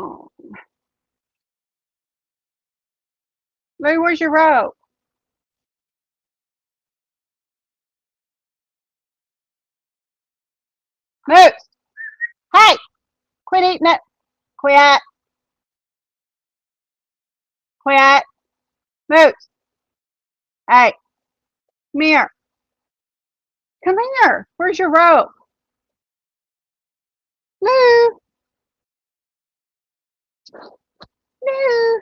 Oh, Lou, where's your rope? Moose! Hey! Quit eating it! Quit! Quit! Moose! Hey! Come here! Come here! Where's your rope? Lou! Lou!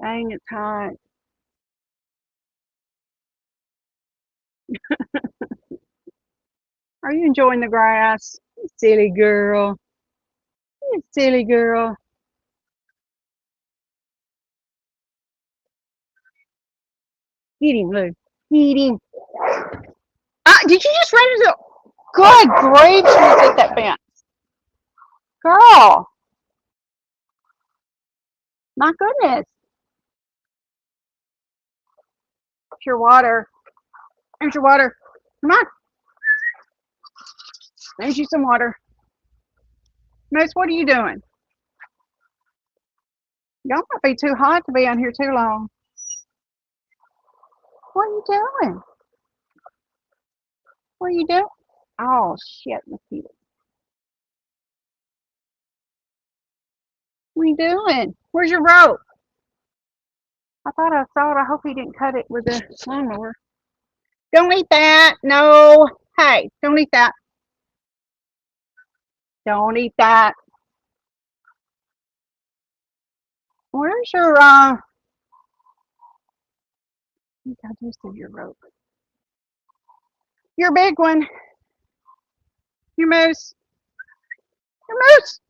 Dang, it's hot. Are you enjoying the grass? You silly girl. You silly girl. Get him, Lou. Get him. Did you just run into... Good grief, she was at that fence. Girl, my goodness. Here's your water. Here's your water. Come on. There's you some water. Moose, what are you doing? Y'all might be too hot to be on here too long. What are you doing? What are you doing? Oh, shit, mosquito. What are you doing? Where's your rope? I thought I saw it. I hope he didn't cut it with the lawnmower. Don't eat that. No. Hey, don't eat that. Don't eat that. Where's your, I think I do see your rope. Your big one. Your moose. Your moose.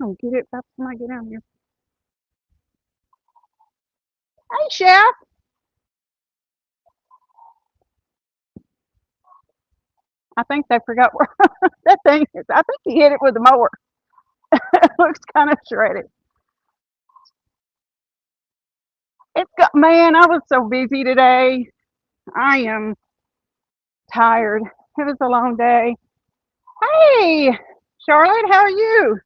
Oh, get it. That's when I get out here. Hey, Chef. I think they forgot where that thing is. I think he hit it with the mower. It looks kind of shredded. It's got, man, I was so busy today. I am tired. It was a long day. Hey, Charlotte, how are you?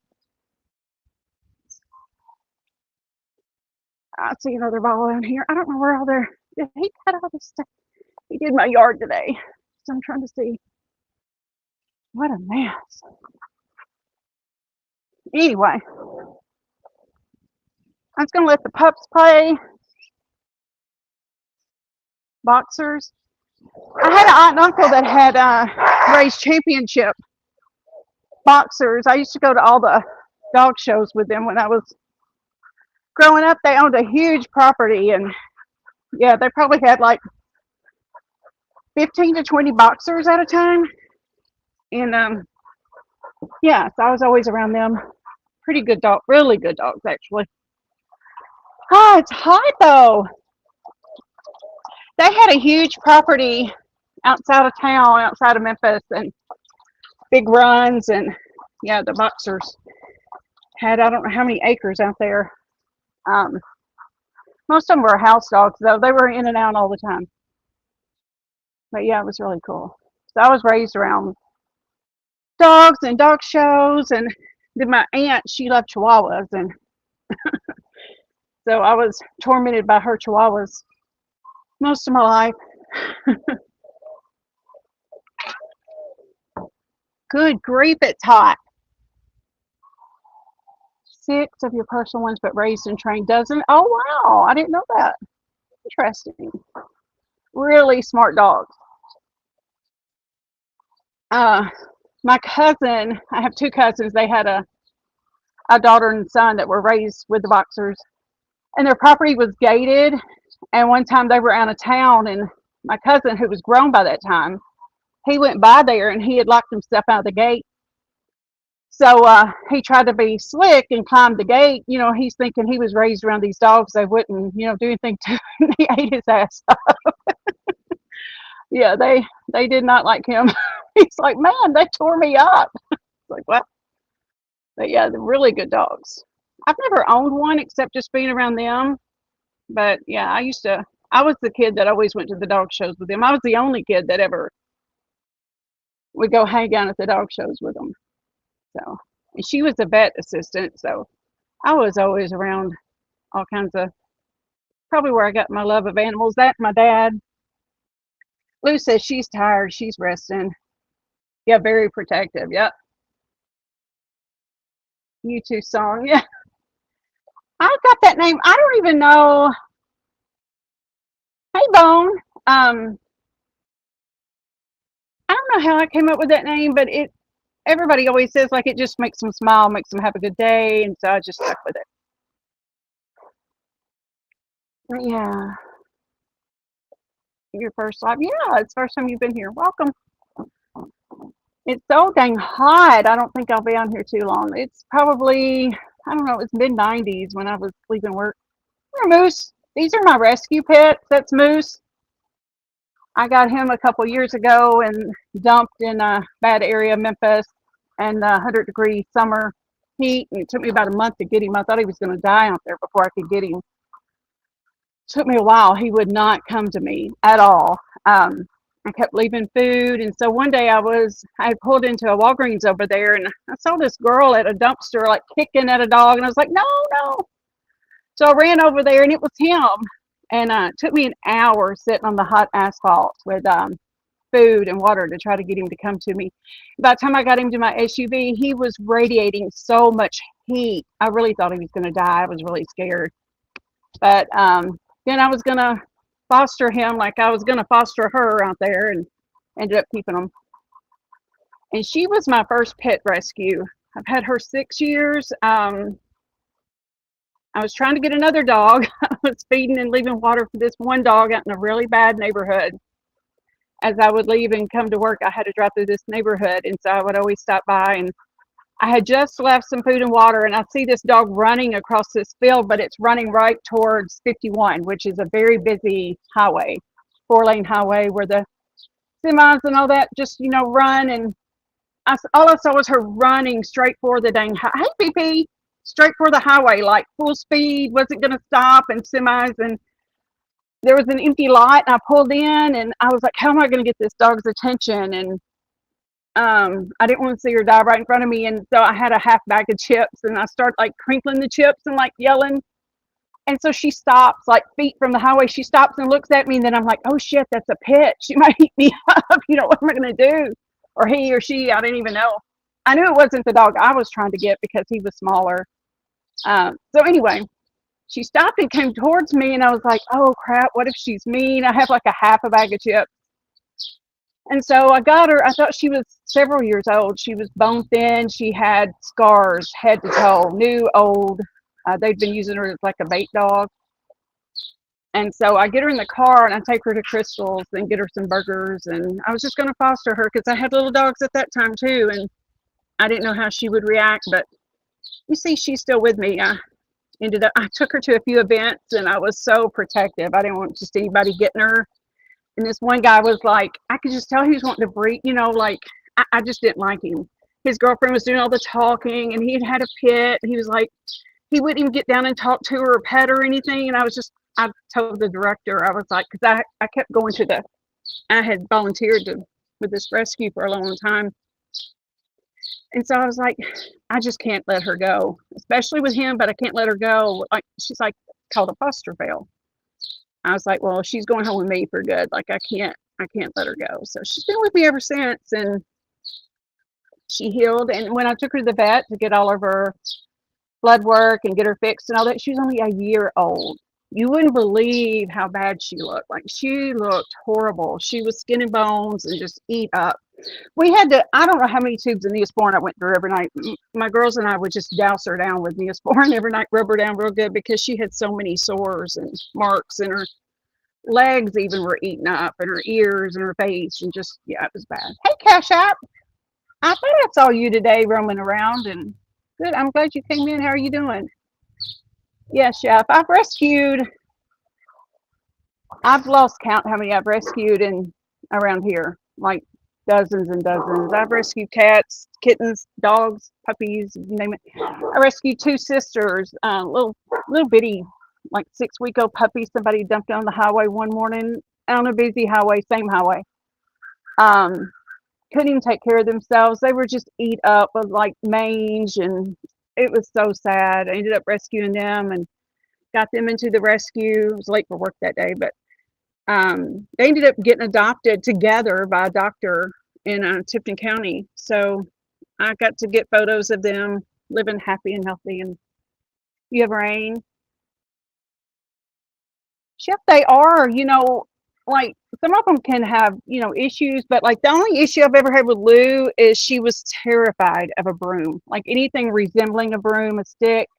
I see another ball down here. I don't know where all their, did he cut all this stuff? He did my yard today. So I'm trying to see. What a mess. Anyway, I'm just going to let the pups play. Boxers. I had an aunt and uncle that had raised championship boxers. I used to go to all the dog shows with them when I was growing up. They owned a huge property, and yeah, they probably had like 15 to 20 boxers at a time. And yeah, so I was always around them. Pretty good dog, really good dogs actually. Oh, it's hot though. They had a huge property outside of town, outside of Memphis, and big runs, and yeah, the boxers had, I don't know how many acres out there. Um, Most of them were house dogs, though. They were in and out all the time. But yeah, it was really cool. So I was raised around dogs and dog shows, and then my aunt, she loved Chihuahuas, and so I was tormented by her Chihuahuas most of my life. Good grief, it's hot. 6 of your personal ones, but raised and trained doesn't. Oh wow, I didn't know that. Interesting. Really smart dogs. Uh, my cousin, I have 2 cousins. They had a daughter and son that were raised with the boxers, and their property was gated. And one time they were out of town, and my cousin, who was grown by that time, he went by there and he had locked himself out of the gate. So he tried to be slick and climbed the gate. You know, he's thinking he was raised around these dogs. They wouldn't, you know, do anything to him. He ate his ass up. Yeah, they did not like him. He's like, man, they tore me up. Like, what? But yeah, they're really good dogs. I've never owned one except just being around them. But yeah, I was the kid that always went to the dog shows with them. I was the only kid that ever we go hang out at the dog shows with them. So, and she was a vet assistant, so I was always around all kinds of, probably where I got my love of animals. That my dad. Lou says she's tired. She's resting. Yeah, very protective. Yep. U2 song. Yeah, I got that name. I don't even know. Hey, Bone. I don't know how I came up with that name, but it. Everybody always says like it just makes them smile, makes them have a good day, and so I just stuck with it. But yeah, your first live. Yeah, it's the first time you've been here. Welcome. It's so dang hot. I don't think I'll be on here too long. It's probably, I don't know, it's mid-90s when I was leaving work. Here, Moose. These are my rescue pets. That's Moose. I got him a couple years ago and dumped in a bad area of Memphis and 100-degree summer heat. And it took me about a month to get him. I thought he was going to die out there before I could get him. It took me a while. He would not come to me at all. I kept leaving food, and so one day I pulled into a Walgreens over there, and I saw this girl at a dumpster like kicking at a dog, and I was like, no, no. So I ran over there, and it was him, and it took me an hour sitting on the hot asphalt with food and water to try to get him to come to me. By the time I got him to my SUV, he was radiating so much heat. I really thought he was going to die. I was really scared, but then I was going to foster him like I was going to foster her out there, and ended up keeping him. And she was my first pet rescue. I've had her 6 years. I was trying to get another dog. I was feeding and leaving water for this one dog out in a really bad neighborhood. As I would leave and come to work, I had to drive through this neighborhood, and so I would always stop by, and I had just left some food and water, and I see this dog running across this field, but it's running right towards 51, which is a very busy highway, 4-lane highway where the semis and all that just, run. And all I saw was her running straight for the dang, hey, PP, straight for the highway, like full speed, wasn't going to stop, and semis. And there was an empty lot, and I pulled in, and I was like, how am I going to get this dog's attention? And I didn't want to see her die right in front of me, and so I had a half bag of chips, and I start like crinkling the chips and like yelling. And so she stops, like feet from the highway. She stops and looks at me, and then I'm like, oh shit, that's a pit. She might eat me up. What am I going to do? Or he or she, I didn't even know. I knew it wasn't the dog I was trying to get because he was smaller. So anyway, she stopped and came towards me, and I was like, oh crap, what if she's mean? I have like a half a bag of chips. And so I got her. I thought she was several years old. She was bone thin. She had scars head to toe, new, old. They'd been using her as like a bait dog. And so I get her in the car, and I take her to Crystal's and get her some burgers. And I was just going to foster her because I had little dogs at that time too. And I didn't know how she would react. But you see, she's still with me. I took her to a few events, and I was so protective. I didn't want just anybody getting her. And this one guy was like, I could just tell he was wanting to breed, like, I just didn't like him. His girlfriend was doing all the talking, and he had a pit. He was like, he wouldn't even get down and talk to her or pet her or anything. And I told the director, I was like, because I kept going I had volunteered with this rescue for a long time. And so I was like, I just can't let her go, especially with him, but I can't let her go. Like, she's like called a foster fail. I was like, well, she's going home with me for good. Like, I can't let her go. So she's been with me ever since, and she healed. And when I took her to the vet to get all of her blood work and get her fixed and all that, she was only a year old. You wouldn't believe how bad she looked. Like, she looked horrible. She was skin and bones and just eat up. We had to, I don't know how many tubes of Neosporin I went through every night. My girls and I would just douse her down with Neosporin every night, rub her down real good, because she had so many sores and marks, and her legs even were eaten up, and her ears and her face, and just, yeah, it was bad. Hey, Cash App. I thought I saw you today roaming around, and good. I'm glad you came in. How are you doing? Yes, Chef. I've lost count how many I've rescued around here, like dozens and dozens. I've rescued cats, kittens, dogs, puppies, you name it. I rescued 2 sisters, little bitty, like 6-week-old puppies. Somebody dumped on the highway one morning on a busy highway, same highway. couldn't even take care of themselves. They were just eat up with like mange, and it was so sad. I ended up rescuing them and got them into the rescue. I was late for work that day, but they ended up getting adopted together by a doctor in Tipton County. So I got to get photos of them living happy and healthy. And you have Rain. Yep, they are. Like some of them can have, issues, but like the only issue I've ever had with Lou is she was terrified of a broom. Like anything resembling a broom, a stick,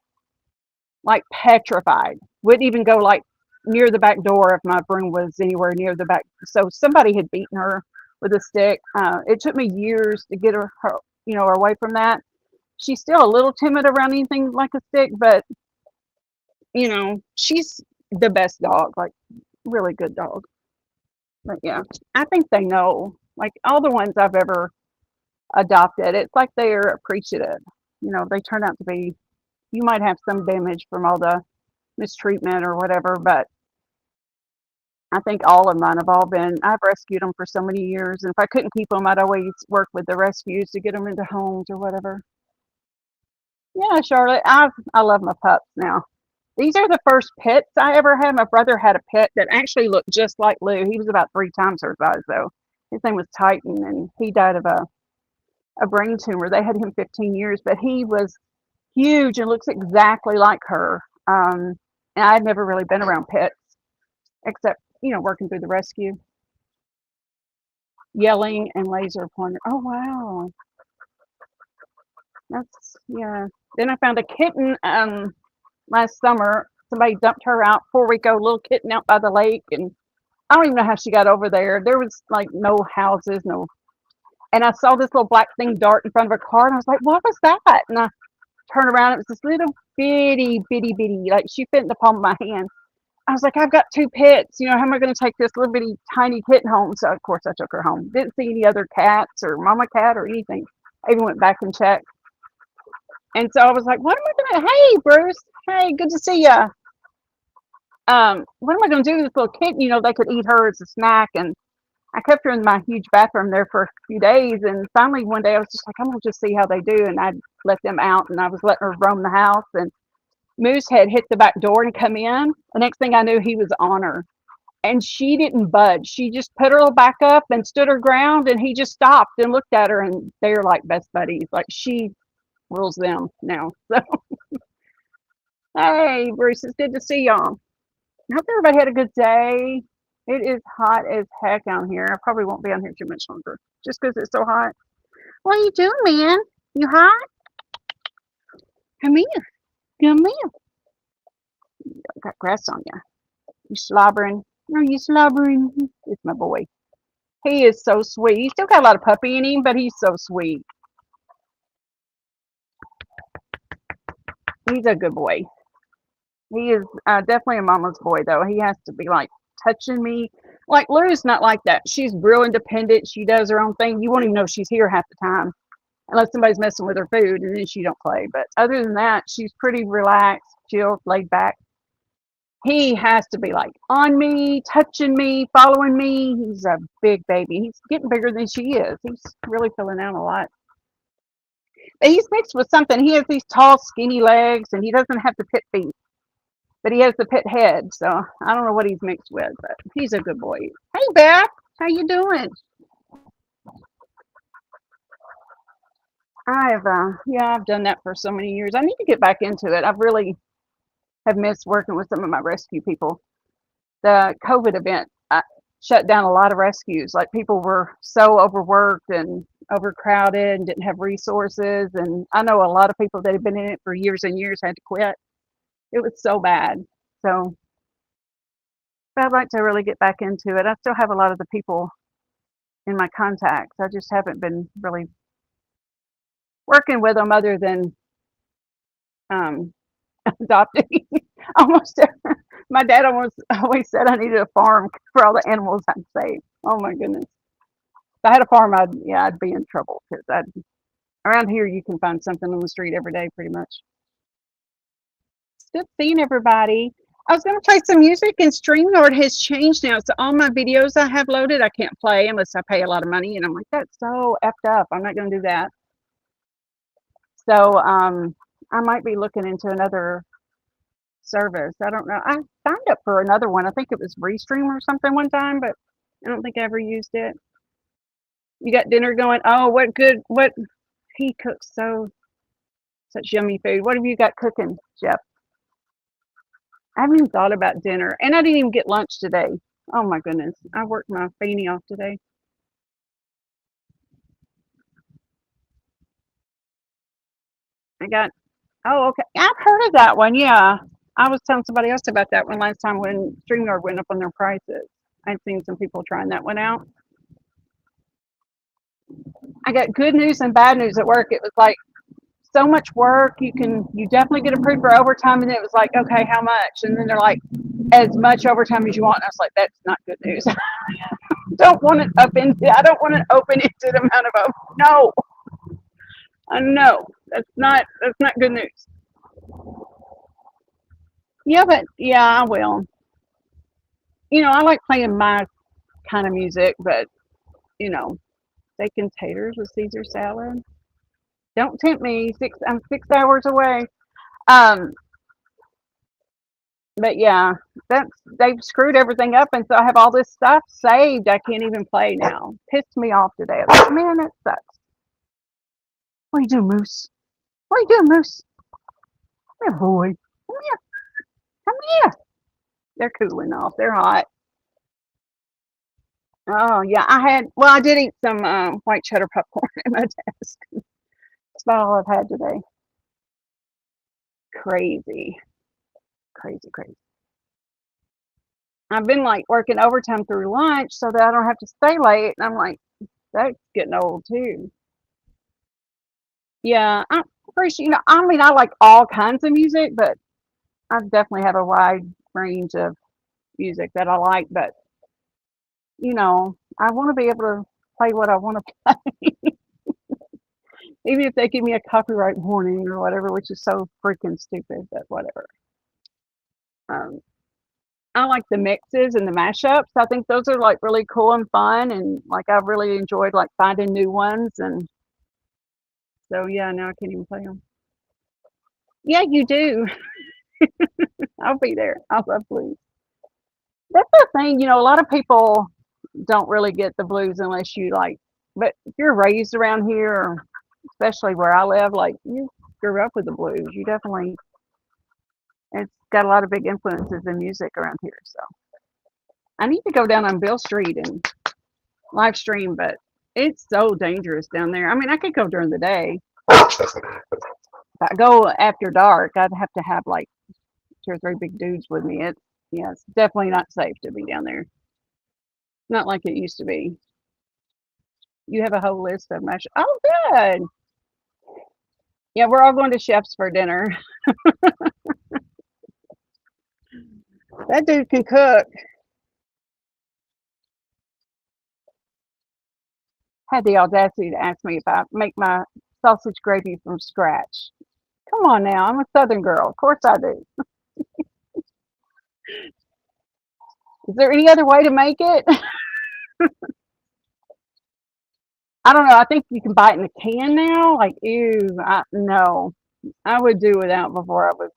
like petrified. Wouldn't even go like near the back door if my broom was anywhere near the back. So somebody had beaten her with a stick. It took me years to get her away from that. She's still a little timid around anything like a stick, but she's the best dog, like really good dog. But yeah, I think they know. Like all the ones I've ever adopted, it's like they're appreciative. They turn out to be. You might have some damage from all the mistreatment or whatever, but I think all of mine have all been. I've rescued them for so many years, and if I couldn't keep them, I'd always work with the rescues to get them into homes or whatever. Yeah, Charlotte, I love my pups now. These are the first pets I ever had. My brother had a pet that actually looked just like Lou. He was about 3 times her size, though. His name was Titan, and he died of a brain tumor. They had him 15 years, but he was huge and looks exactly like her. And I'd never really been around pets except, working through the rescue, yelling and laser pointer. Oh, wow. Yeah. Then I found a kitten last summer. Somebody dumped her out, 4-week-old little kitten out by the lake. And I don't even know how she got over there. There was like no houses, no. And I saw this little black thing dart in front of a car, and I was like, what was that? And I turned around, it was this little bitty, like she fit in the palm of my hand. I was like, I've got 2 pets. How am I going to take this little bitty tiny kitten home? So, of course, I took her home. Didn't see any other cats or mama cat or anything. I even went back and checked. And so I was like, what am I going to, hey, Bruce, hey, good to see ya. What am I going to do with this little kitten? They could eat her as a snack. And I kept her in my huge bathroom there for a few days. And finally, one day, I was just like, I'm going to just see how they do. And I'd let them out, and I was letting her roam the house. And Moose had hit the back door and come in. The next thing I knew, he was on her. And she didn't budge. She just put her back up and stood her ground, and he just stopped and looked at her, and they're like best buddies. Like she rules them now. So, hey, Bruce, it's good to see y'all. I hope everybody had a good day. It is hot as heck out here. I probably won't be on here too much longer just because it's so hot. What are you doing, man? You hot? Come here. Come here. Got grass on you. You slobbering? Are you slobbering? It's my boy. He is so sweet. He's still got a lot of puppy in him, but he's so sweet. He's a good boy. He is definitely a mama's boy, though. He has to be like touching me. Like Lou's not like that. She's real independent. She does her own thing. You won't even know she's here half the time unless somebody's messing with her food, and then she don't play. But other than that, she's pretty relaxed, chilled, laid back. He has to be like on me, touching me, following me. He's a big baby. He's getting bigger than she is. He's really filling out a lot. But he's mixed with something. He has these tall, skinny legs, and he doesn't have the pit feet, but he has the pit head. So I don't know what he's mixed with, but he's a good boy. Hey, Beth, how you doing? I've done that for so many years. I need to get back into it. I really have missed working with some of my rescue people. The COVID event shut down a lot of rescues. Like people were so overworked and overcrowded and didn't have resources. And I know a lot of people that have been in it for years and years had to quit. It was so bad. So but I'd like to really get back into it. I still have a lot of the people in my contacts. I just haven't been really working with them other than adopting. Almost my dad always said I needed a farm for all the animals I'd save. Oh my goodness. If I had a farm, I'd be in trouble because around here you can find something on the street every day pretty much. It's good seeing everybody. I was gonna play some music, and StreamYard has changed now. So all my videos I have loaded, I can't play unless I pay a lot of money, and I'm like, that's so effed up. I'm not gonna do that. So I might be looking into another service. I don't know. I signed up for another one. I think it was Restream or something one time, but I don't think I ever used it. You got dinner going? Oh, what good? What he cooks such yummy food. What have you got cooking, Jeff? I haven't even thought about dinner, and I didn't even get lunch today. Oh my goodness, I worked my fanny off today. I got. Oh, okay. I've heard of that one. Yeah, I was telling somebody else about that one last time when StreamYard went up on their prices. I'd seen some people trying that one out. I got good news and bad news at work. It was like so much work. You definitely get approved for overtime, and it was like, okay, how much? And then they're like, as much overtime as you want. And I was like, that's not good news. Don't want it up in. I don't want an open-ended amount of over. No, no, that's not good news. Yeah, but yeah, I will. I like playing my kind of music, but you know, steak and taters with Caesar salad. Don't tempt me. I'm 6 hours away. Um, but yeah, that's they've screwed everything up, and so I have all this stuff saved. I can't even play now. Pissed me off today. I was like, man, that sucks. What are you doing, Moose? What are you doing, Moose? Come here, boy. Come here. Come here. They're cooling off. They're hot. Oh yeah, I did eat some white cheddar popcorn at my desk. That's about all I've had today. Crazy, crazy, crazy. I've been like working overtime through lunch so that I don't have to stay late. And I'm like, that's getting old too. Yeah, I appreciate, I mean, I like all kinds of music, but I definitely have a wide range of music that I like. But, I want to be able to play what I want to play, even if they give me a copyright warning or whatever, which is so freaking stupid, but whatever. Um, I like the mixes and the mashups. I think those are like really cool and fun, and like I've really enjoyed like finding new ones. And so yeah, now I can't even play them. Yeah, you do. I'll be there. I love blues. That's the thing, a lot of people don't really get the blues unless you like. But if you're raised around here, or especially where I live, like you grew up with the blues. You definitely. It's got a lot of big influences in music around here. So I need to go down on Bill Street and live stream, but it's so dangerous down there. I mean, I could go during the day. If I go after dark, I'd have to have like 2 or 3 big dudes with me. It's definitely not safe to be down there. Not like it used to be. You have a whole list of mash. Oh, good. Yeah, we're all going to Chef's for dinner. That dude can cook. Had the audacity to ask me if I make my sausage gravy from scratch. Come on now, I'm a Southern girl. Of course I do. Is there any other way to make it? I don't know. I think you can buy it in a can now. Like, ew, no. I would do without before I was.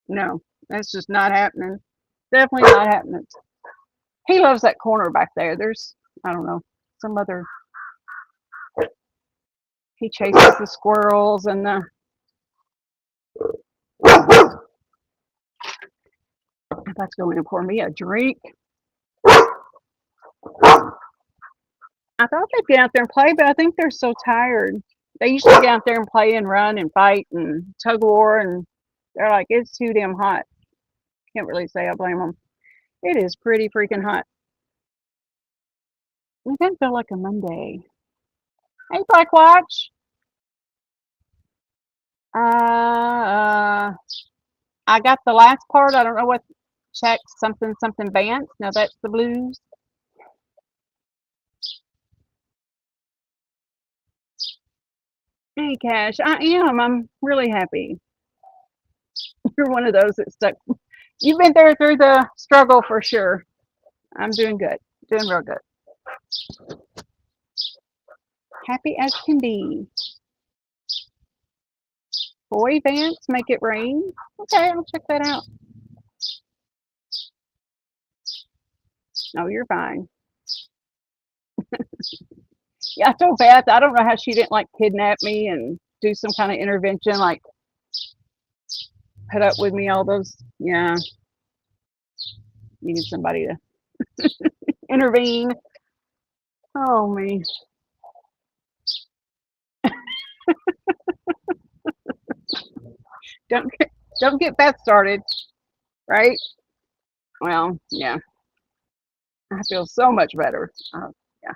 No, that's just not happening. Definitely not happening. He loves that corner back there. There's, I don't know, some other. He chases the squirrels and the. I'm about to go in and pour me a drink. I thought they'd get out there and play, but I think they're so tired. They usually get out there and play and run and fight and tug of war, and they're like, it's too damn hot. Can't really say I blame them. It is pretty freaking hot. It doesn't feel like a Monday. Hey, Black Watch. I got the last part. I don't know what. Check something Vance. Now that's the blues. Hey, Cash. I am. I'm really happy. You're one of those that stuck You've been there through the struggle for sure. I'm doing good. Doing real good. Happy as can be. Boy Vance, make it rain. Okay, I'll check that out. No, you're fine. Yeah, I told Beth, I don't know how she didn't like kidnap me and do some kind of intervention, like put up with me all those. Yeah, needed somebody to intervene. Oh me. Don't get, don't get Beth started, right? Well, yeah, I feel so much better. Yeah,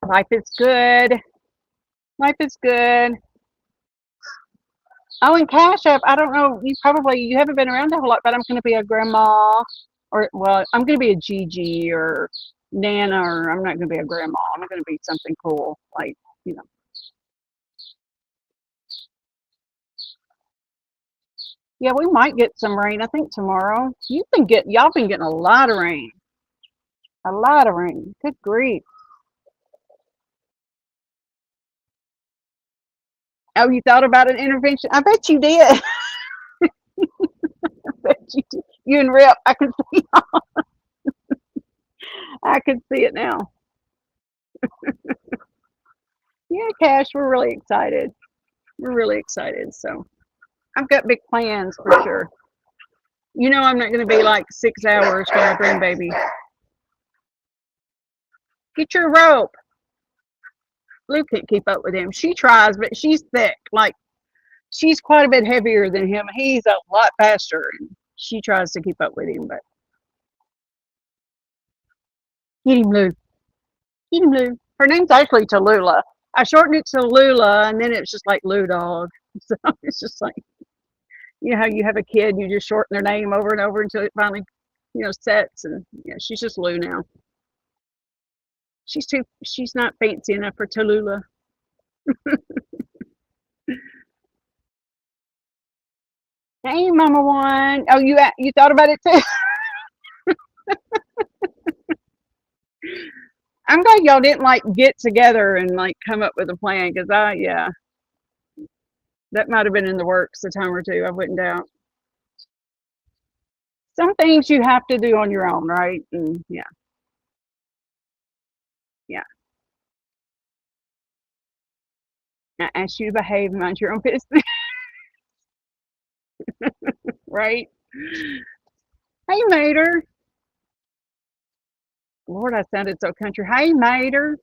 life is good. Life is good. Oh, and Cash App, I don't know, you haven't been around a whole lot, but I'm going to be a grandma, or, well, I'm going to be a Gigi or Nana, or I'm not going to be a grandma. I'm going to be something cool, like, you know. Yeah, we might get some rain, I think tomorrow. Y'all been getting a lot of rain. A lot of rain. Good grief. Oh, you thought about an intervention? I bet you did. I bet you did. You and Rip, I can see it now. Yeah, Cash, we're really excited. We're really excited. So I've got big plans for sure. You know, I'm not going to be like 6 hours for my grandbaby. Get your rope. Lou can't keep up with him. She tries, but she's thick. Like, she's quite a bit heavier than him. He's a lot faster. And she tries to keep up with him, but get him, Lou. Get him, Lou. Her name's actually Tallulah. I shortened it to Lula, and then it's just like Lou Dog. So it's just like, you know how you have a kid, you just shorten their name over and over until it finally, sets. And yeah, she's just Lou now. She's not fancy enough for Tallulah. Hey, Mama One. Oh, you thought about it too? I'm glad y'all didn't like get together and like come up with a plan, because yeah, that might have been in the works a time or two. I wouldn't doubt. Some things you have to do on your own, right? And yeah, yeah. I asked you to behave and mind your own business, right? Hey, Mater. Lord, I sounded so country. Hey, Mater.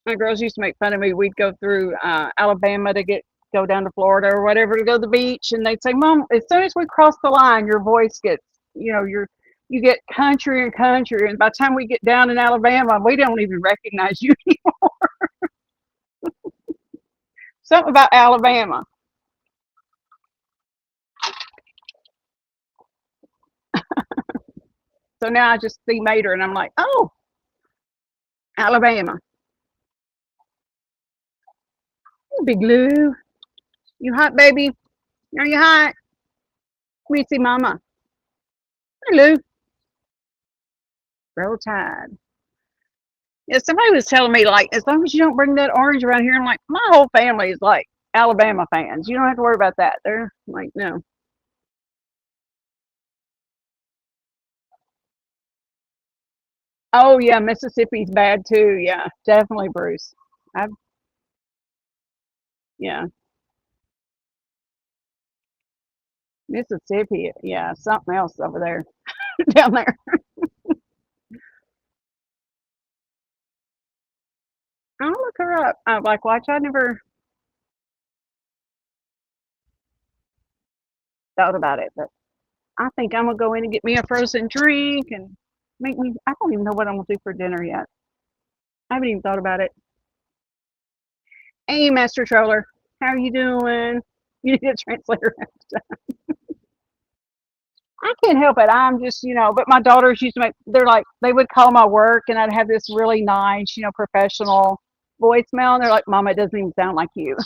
My girls used to make fun of me. We'd go through Alabama to go down to Florida or whatever to go to the beach, and they'd say, "Mom, as soon as we cross the line, your voice gets, you get country and country, and by the time we get down in Alabama, we don't even recognize you." Something about Alabama. So now I just see Mater, and I'm like, "Oh, Alabama." Big Lou, you hot, baby? Are you hot? Let me see, Mama. Hey, Lou. Roll Tide. Yeah, somebody was telling me, like, as long as you don't bring that orange around here, I'm like, my whole family is like Alabama fans. You don't have to worry about that. They're like, no. Oh yeah, Mississippi's bad too. Yeah, definitely, Bruce. I've yeah, Mississippi. Yeah, something else over there, down there. I'll look her up. I'm like, watch. I never thought about it, but I think I'm gonna go in and get me a frozen drink and make me. I don't even know what I'm gonna do for dinner yet. I haven't even thought about it. Hey, Master Troller, how are you doing? You need a translator. I can't help it. I'm just, but my daughters used to they're like, they would call my work and I'd have this really nice, professional voicemail. And they're like, Mama, it doesn't even sound like you.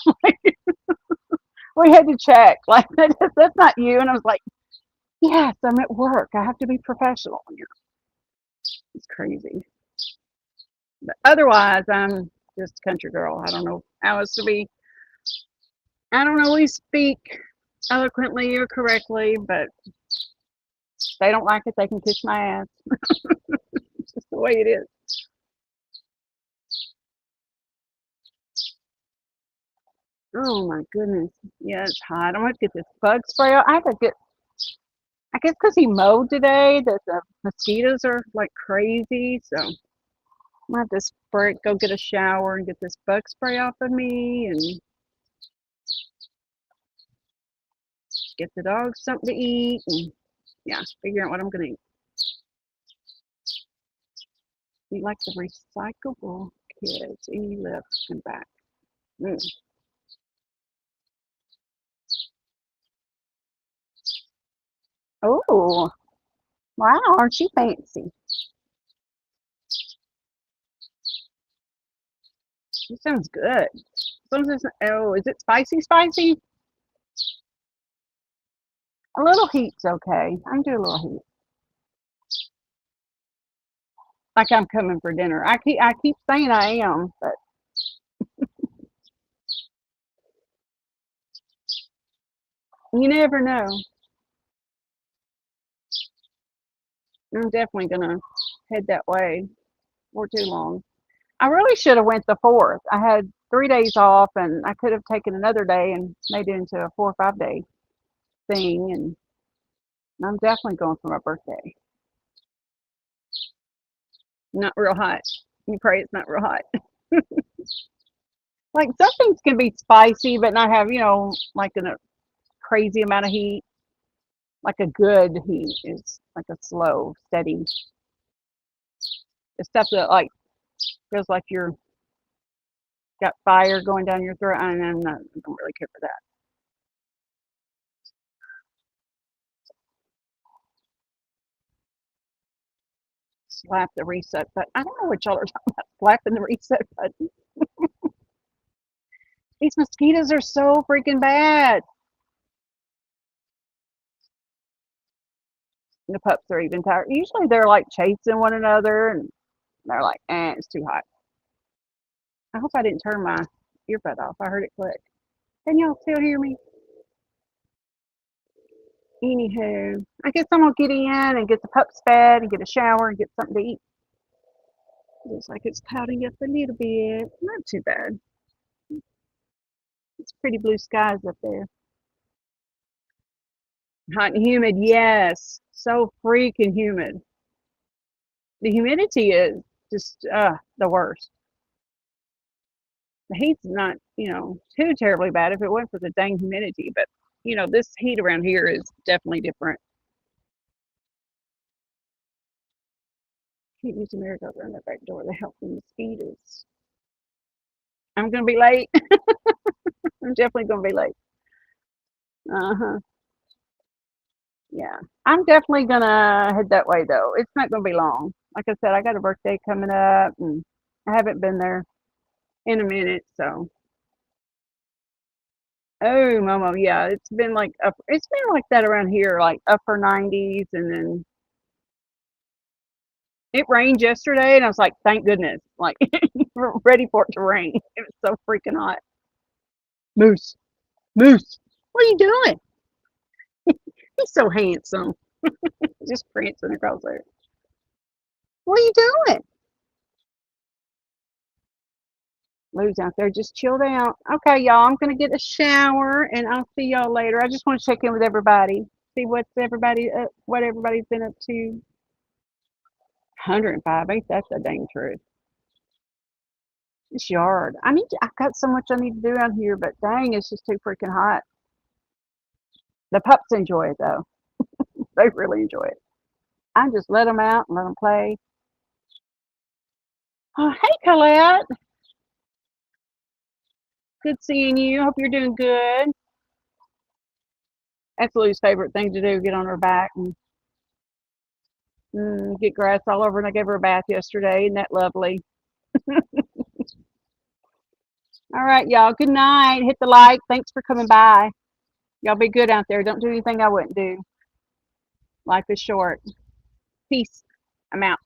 We had to check. Like, that's not you. And I was like, yes, I'm at work. I have to be professional. It's crazy. But otherwise, I'm just a country girl. I don't know how else to be. I don't always speak eloquently or correctly, but if they don't like it, they can kiss my ass. It's just the way it is. Oh my goodness. Yeah, it's hot. I'm gonna get this bug spray out. I have to get, I guess because he mowed today, that the mosquitoes are like crazy. So I'm gonna have to spray, go get a shower and get this bug spray off of me and get the dogs something to eat and yeah, figure out what I'm gonna eat. You like the recyclable kids, any left and back. Mm. Oh, wow, aren't you fancy? It sounds good. Oh, is it spicy, spicy? A little heat's okay. I can do a little heat. Like I'm coming for dinner. I keep saying I am, but you never know. I'm definitely gonna head that way for too long. I really should have went the fourth. I had 3 days off, and I could have taken another day and made it into a 4 or 5 day thing. And I'm definitely going for my birthday. Not real hot. You pray it's not real hot. Like some things can be spicy, but not have like a crazy amount of heat. Like a good heat is like a slow, steady. The stuff that like feels like you're got fire going down your throat, and I don't really care for that. Slap the reset button. I don't know what y'all are talking about. Slapping the reset button. These mosquitoes are so freaking bad. The pups are even tired. Usually they're like chasing one another, and they're like, it's too hot. I hope I didn't turn my earbud off. I heard it click. Can y'all still hear me? Anywho, I guess I'm gonna get in and get the pups fed and get a shower and get something to eat. Looks like it's clouding up a little bit. Not too bad. It's pretty blue skies up there. Hot and humid, yes. So freaking humid. The humidity is just the worst. The heat's not, too terribly bad if it wasn't for the dang humidity, but this heat around here is definitely different. Can't use the marigold around that back door to help the mosquitoes. I'm gonna be late. I'm definitely gonna be late. Uh-huh. Yeah. I'm definitely gonna head that way though. It's not gonna be long. Like I said, I got a birthday coming up and I haven't been there in a minute, so oh Momo, yeah, it's been like that around here, like upper 90s, and then it rained yesterday and I was like, thank goodness. Like we're ready for it to rain. It was so freaking hot. Moose. Moose. What are you doing? He's so handsome. Just prancing across there. What are you doing? Lou's out there just chilled out. Okay, y'all, I'm gonna get a shower and I'll see y'all later. I just want to check in with everybody, see what everybody's been up to. 105, ain't that the dang truth? This yard. I've got so much I need to do out here, but dang, it's just too freaking hot. The pups enjoy it though. They really enjoy it. I just let them out and let them play. Oh, hey, Colette. Good seeing you. Hope you're doing good. That's Lou's favorite thing to do, get on her back and Get grass all over, and I gave her a bath yesterday. Isn't that lovely? All right, y'all. Good night. Hit the like. Thanks for coming by. Y'all be good out there. Don't do anything I wouldn't do. Life is short. Peace. I'm out.